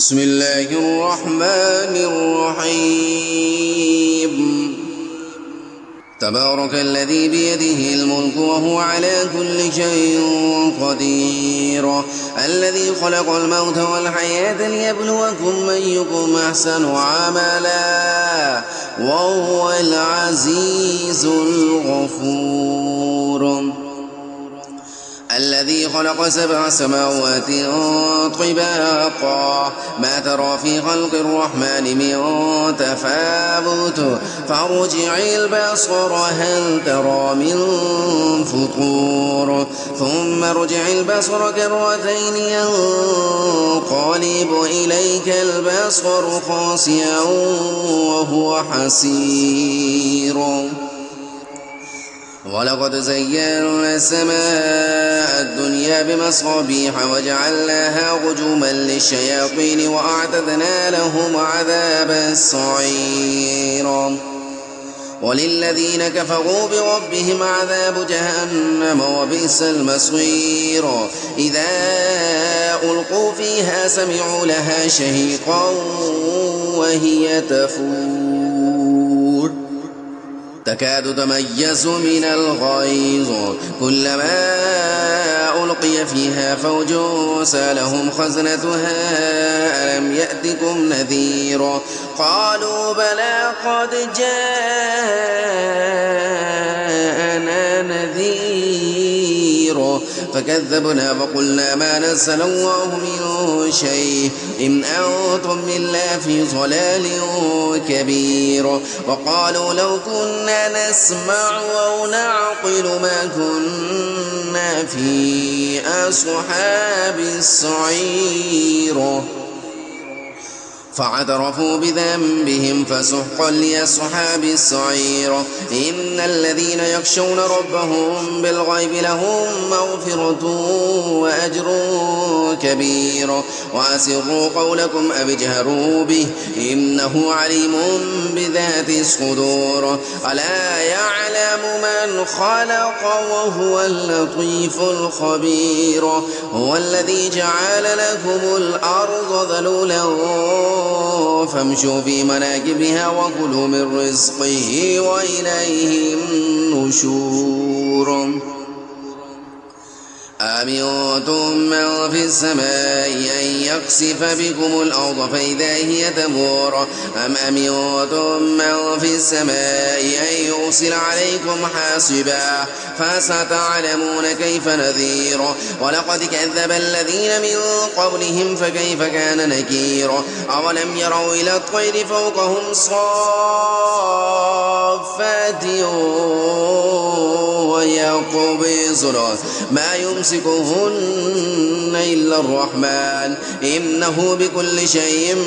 بسم الله الرحمن الرحيم. تبارك الذي بيده الملك وهو على كل شيء قدير، الذي خلق الموت والحياة ليبلوكم أيكم أحسن عملا وهو العزيز الغفور. الذي خلق 7 سماوات طباقا ما ترى في خلق الرحمن من تفاوت فارجع البصر هل ترى من فطور ثم ارجع البصر كرتين ينقلب إليك البصر خاسئا وهو حسير. ولقد زينا السماء الدنيا بمصابيح وجعلناها رجوما للشياطين وأعتدنا لهم عذاب السعير. وللذين كفروا بربهم عذاب جهنم وبئس المصير. إذا ألقوا فيها سمعوا لها شهيقا وهي تفور تكاد تميز من الغيظ كلما ألقي فيها فوج سألهم خزنتها ألم يأتكم نذير قالوا بلى قد جاءنا نذير فكذبنا وقلنا ما نزل الله من شيء إن أنتم إلا في ضلال كبير. وقالوا لو كنا نسمع أو نعقل ما كنا في أصحاب السعير فاعترفوا بذنبهم فسحقا لأصحاب السعير. إن الذين يخشون ربهم بالغيب لهم مغفرة وأجر كبير. وأسروا قولكم أو اجهروا به إنه عليم بذات الصدور. ألا يعلم من خلق وهو اللطيف الخبير. هو الذي جعل لكم الأرض ذلولا فامشوا في مناكبها وكلوا من رزقه وإليه النشور. أمنتم من في السماء أن يخسف بكم الأرض فإذا هي تمور أم أمنتم من في السماء أن يرسل عليكم حاصبا فستعلمون كيف نذير. ولقد كذب الذين من قبلهم فكيف كان نكير. أولم يروا إلى الطير فوقهم صافات ويقبضن ما يمسكهن إلا الرحمن إنه بكل شيء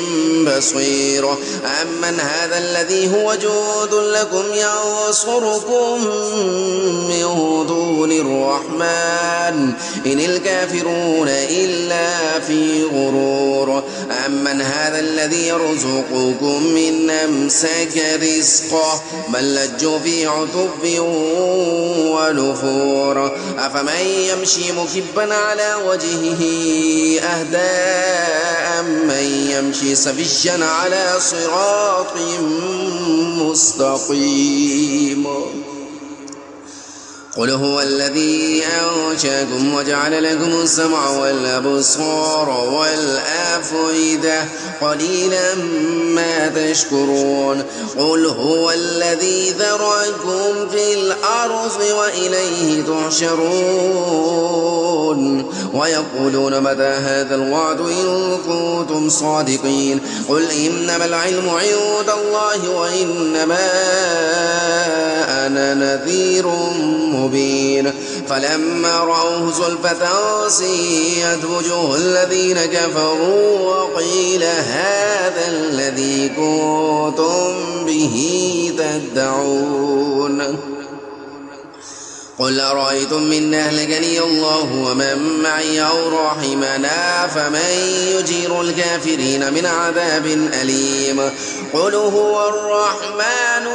بصير. أمن هذا الذي هو جود لكم ينصركم من دون الرحمن إن الكافرون إلا في غرور. أمن هذا الذي يرزقكم من أمسك رزقه بل لجوا في عتب ونفور. أفمن يمشي مكبا على وجهه أهدى أمن يمشي سويا على صراط مستقيم. قل هو الذي أنشأكم وجعل لكم السمع والأبصار والأفئدة قليلا ما تشكرون. قل هو الذي ذرأكم في الأرض وإليه تحشرون. ويقولون متى هذا الوعد إن كنتم صادقين. قل إنما العلم عند الله وإنما أنا نذير مبين. فلما رأوه زلفة سيئت وجوه الذين كفروا وقيل هذا الذي كنتم به تدعون. قل أرأيتم من أهلكني الله ومن معي أو رحمنا فمن يجير الكافرين من عذاب أليم. قل هو الرحمن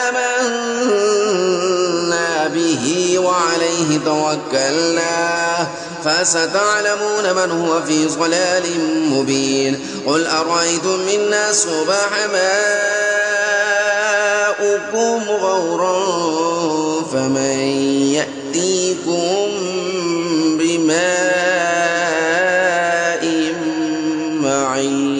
آمنا به وعليه توكلنا فستعلمون من هو في ضلال مبين. قل أرأيتم إن أصبح ماؤكم غورا فمن يأتيكم بماء معين.